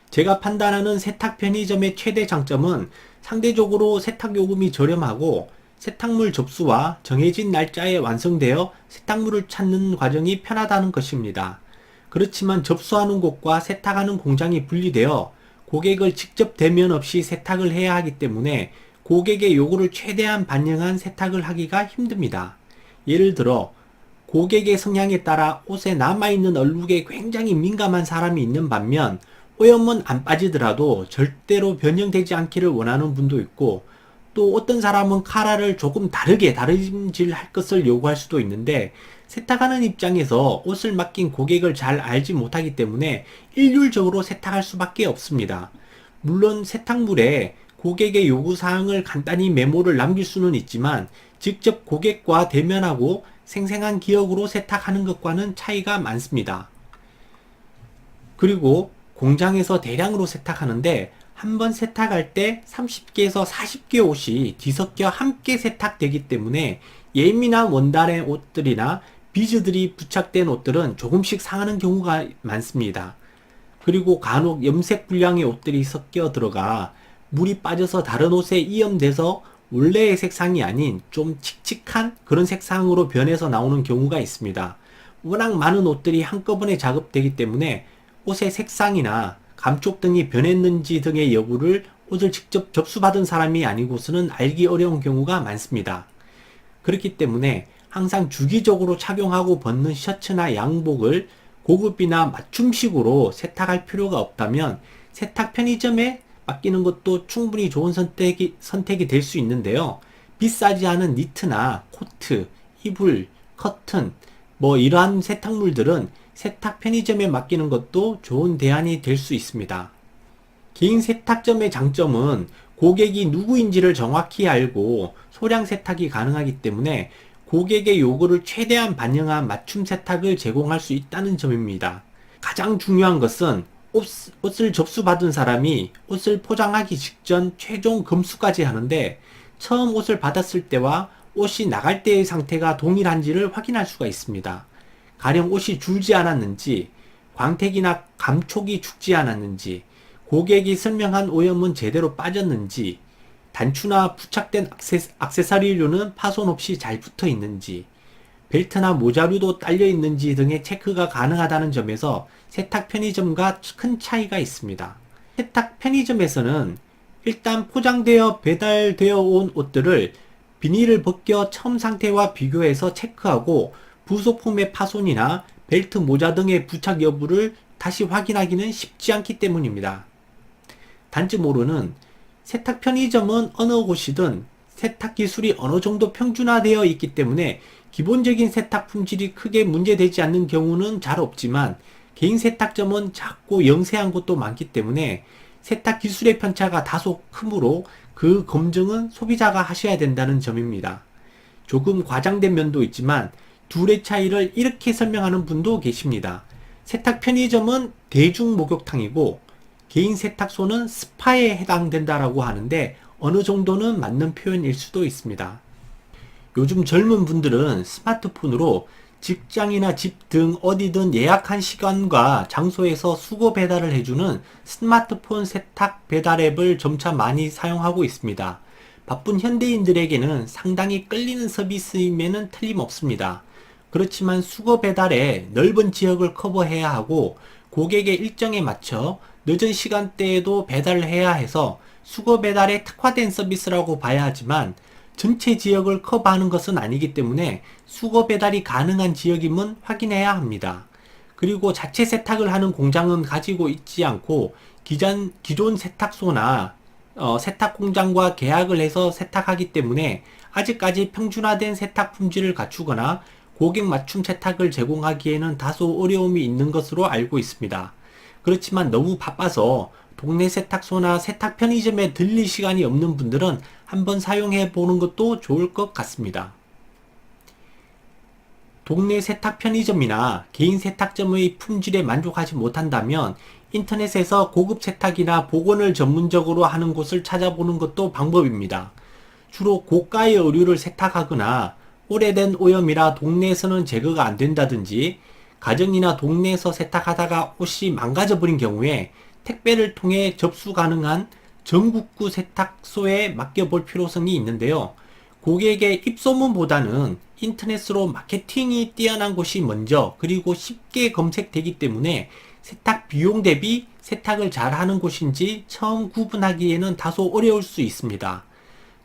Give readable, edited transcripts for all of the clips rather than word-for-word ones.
제가 판단하는 세탁 편의점의 최대 장점은 상대적으로 세탁 요금이 저렴하고 세탁물 접수와 정해진 날짜에 완성되어 세탁물을 찾는 과정이 편하다는 것입니다. 그렇지만 접수하는 곳과 세탁하는 공장이 분리되어 고객을 직접 대면 없이 세탁을 해야 하기 때문에 고객의 요구를 최대한 반영한 세탁을 하기가 힘듭니다. 예를 들어 고객의 성향에 따라 옷에 남아있는 얼룩에 굉장히 민감한 사람이 있는 반면 오염은 안 빠지더라도 절대로 변형되지 않기를 원하는 분도 있고, 또 어떤 사람은 카라를 조금 다르게 다림질할 것을 요구할 수도 있는데, 세탁하는 입장에서 옷을 맡긴 고객을 잘 알지 못하기 때문에 일률적으로 세탁할 수밖에 없습니다. 물론 세탁물에 고객의 요구사항을 간단히 메모를 남길 수는 있지만 직접 고객과 대면하고 생생한 기억으로 세탁하는 것과는 차이가 많습니다. 그리고 공장에서 대량으로 세탁하는데 한 번 세탁할 때 30개에서 40개 옷이 뒤섞여 함께 세탁되기 때문에 예민한 원단의 옷들이나 비즈들이 부착된 옷들은 조금씩 상하는 경우가 많습니다. 그리고 간혹 염색 불량의 옷들이 섞여 들어가 물이 빠져서 다른 옷에 이염돼서 원래의 색상이 아닌 좀 칙칙한 그런 색상으로 변해서 나오는 경우가 있습니다. 워낙 많은 옷들이 한꺼번에 작업되기 때문에 옷의 색상이나 감촉 등이 변했는지 등의 여부를 옷을 직접 접수받은 사람이 아니고서는 알기 어려운 경우가 많습니다. 그렇기 때문에 항상 주기적으로 착용하고 벗는 셔츠나 양복을 고급이나 맞춤식으로 세탁할 필요가 없다면 세탁 편의점에 맡기는 것도 충분히 좋은 선택이 될 수 있는데요. 비싸지 않은 니트나 코트, 이불, 커튼, 이러한 세탁물들은 세탁 편의점에 맡기는 것도 좋은 대안이 될 수 있습니다. 개인 세탁점의 장점은 고객이 누구인지를 정확히 알고 소량 세탁이 가능하기 때문에 고객의 요구를 최대한 반영한 맞춤 세탁을 제공할 수 있다는 점입니다. 가장 중요한 것은 옷을 접수받은 사람이 옷을 포장하기 직전 최종 검수까지 하는데, 처음 옷을 받았을 때와 옷이 나갈 때의 상태가 동일한지를 확인할 수가 있습니다. 가령 옷이 줄지 않았는지, 광택이나 감촉이 죽지 않았는지, 고객이 설명한 오염은 제대로 빠졌는지, 단추나 부착된 액세서리류는 파손 없이 잘 붙어 있는지, 벨트나 모자류도 딸려 있는지 등의 체크가 가능하다는 점에서 세탁 편의점과 큰 차이가 있습니다. 세탁 편의점에서는 일단 포장되어 배달되어 온 옷들을 비닐을 벗겨 처음 상태와 비교해서 체크하고 부속품의 파손이나 벨트, 모자 등의 부착 여부를 다시 확인하기는 쉽지 않기 때문입니다. 단점으로는 세탁 편의점은 어느 곳이든 세탁 기술이 어느 정도 평준화되어 있기 때문에 기본적인 세탁 품질이 크게 문제되지 않는 경우는 잘 없지만, 개인 세탁점은 작고 영세한 곳도 많기 때문에 세탁 기술의 편차가 다소 크므로 그 검증은 소비자가 하셔야 된다는 점입니다. 조금 과장된 면도 있지만 둘의 차이를 이렇게 설명하는 분도 계십니다. 세탁 편의점은 대중 목욕탕이고 개인 세탁소는 스파에 해당된다라고 하는데 어느 정도는 맞는 표현일 수도 있습니다. 요즘 젊은 분들은 스마트폰으로 직장이나 집 등 어디든 예약한 시간과 장소에서 수거 배달을 해주는 스마트폰 세탁 배달 앱을 점차 많이 사용하고 있습니다. 바쁜 현대인들에게는 상당히 끌리는 서비스임에는 틀림없습니다. 그렇지만 수거 배달에 넓은 지역을 커버해야 하고 고객의 일정에 맞춰 늦은 시간대에도 배달을 해야 해서 수거 배달에 특화된 서비스라고 봐야 하지만, 전체 지역을 커버하는 것은 아니기 때문에 수거 배달이 가능한 지역임은 확인해야 합니다. 그리고 자체 세탁을 하는 공장은 가지고 있지 않고 기존 세탁소나 세탁 공장과 계약을 해서 세탁하기 때문에 아직까지 평준화된 세탁 품질을 갖추거나 고객 맞춤 세탁을 제공하기에는 다소 어려움이 있는 것으로 알고 있습니다. 그렇지만 너무 바빠서 동네 세탁소나 세탁 편의점에 들릴 시간이 없는 분들은 한번 사용해 보는 것도 좋을 것 같습니다. 동네 세탁 편의점이나 개인 세탁점의 품질에 만족하지 못한다면 인터넷에서 고급 세탁이나 복원을 전문적으로 하는 곳을 찾아보는 것도 방법입니다. 주로 고가의 의류를 세탁하거나 오래된 오염이라 동네에서는 제거가 안 된다든지, 가정이나 동네에서 세탁하다가 옷이 망가져 버린 경우에 택배를 통해 접수 가능한 전국구 세탁소에 맡겨볼 필요성이 있는데요. 고객의 입소문보다는 인터넷으로 마케팅이 뛰어난 곳이 먼저 그리고 쉽게 검색되기 때문에 세탁 비용 대비 세탁을 잘하는 곳인지 처음 구분하기에는 다소 어려울 수 있습니다.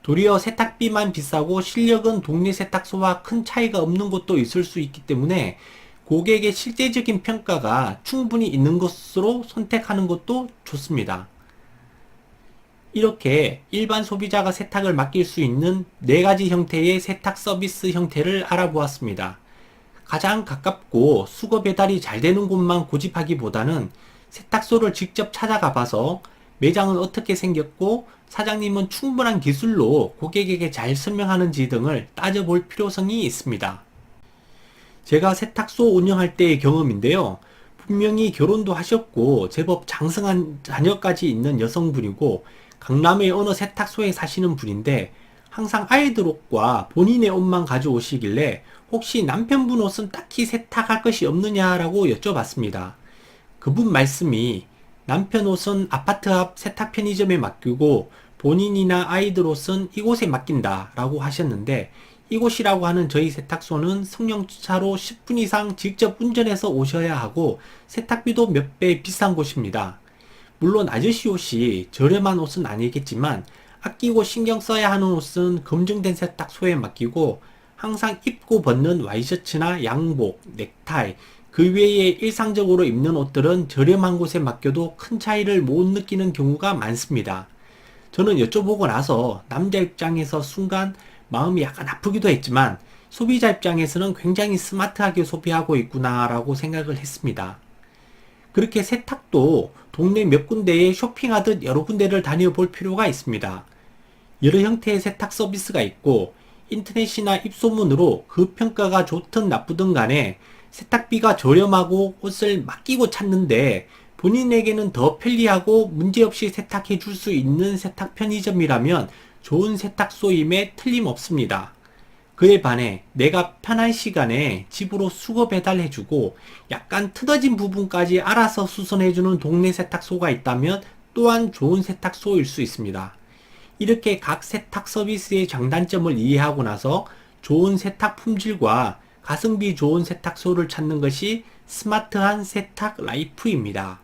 도리어 세탁비만 비싸고 실력은 동네 세탁소와 큰 차이가 없는 곳도 있을 수 있기 때문에 고객의 실제적인 평가가 충분히 있는 것으로 선택하는 것도 좋습니다. 이렇게 일반 소비자가 세탁을 맡길 수 있는 4가지 형태의 세탁 서비스 형태를 알아보았습니다. 가장 가깝고 수거 배달이 잘 되는 곳만 고집하기보다는 세탁소를 직접 찾아가 봐서 매장은 어떻게 생겼고 사장님은 충분한 기술로 고객에게 잘 설명하는지 등을 따져볼 필요성이 있습니다. 제가 세탁소 운영할 때의 경험인데요. 분명히 결혼도 하셨고 제법 장성한 자녀까지 있는 여성분이고 강남의 어느 세탁소에 사시는 분인데 항상 아이들 옷과 본인의 옷만 가져오시길래 혹시 남편분 옷은 딱히 세탁할 것이 없느냐라고 여쭤봤습니다. 그분 말씀이 남편 옷은 아파트 앞 세탁 편의점에 맡기고 본인이나 아이들 옷은 이곳에 맡긴다 라고 하셨는데 이곳이라고 하는 저희 세탁소는 승용차로 10분 이상 직접 운전해서 오셔야 하고 세탁비도 몇 배 비싼 곳입니다. 물론 아저씨 옷이 저렴한 옷은 아니겠지만 아끼고 신경 써야 하는 옷은 검증된 세탁소에 맡기고 항상 입고 벗는 와이셔츠나 양복, 넥타이, 그 외에 일상적으로 입는 옷들은 저렴한 곳에 맡겨도 큰 차이를 못 느끼는 경우가 많습니다. 저는 여쭤보고 나서 남자 입장에서 순간 마음이 약간 아프기도 했지만 소비자 입장에서는 굉장히 스마트하게 소비하고 있구나 라고 생각을 했습니다. 그렇게 세탁도 동네 몇 군데에 쇼핑하듯 여러 군데를 다녀볼 필요가 있습니다. 여러 형태의 세탁 서비스가 있고 인터넷이나 입소문으로 그 평가가 좋든 나쁘든 간에 세탁비가 저렴하고 옷을 맡기고 찾는데 본인에게는 더 편리하고 문제없이 세탁해 줄 수 있는 세탁 편의점이라면 좋은 세탁소임에 틀림없습니다. 그에 반해 내가 편한 시간에 집으로 수거 배달해주고 약간 틀어진 부분까지 알아서 수선해주는 동네 세탁소가 있다면 또한 좋은 세탁소일 수 있습니다. 이렇게 각 세탁 서비스의 장단점을 이해하고 나서 좋은 세탁 품질과 가성비 좋은 세탁소를 찾는 것이 스마트한 세탁 라이프입니다.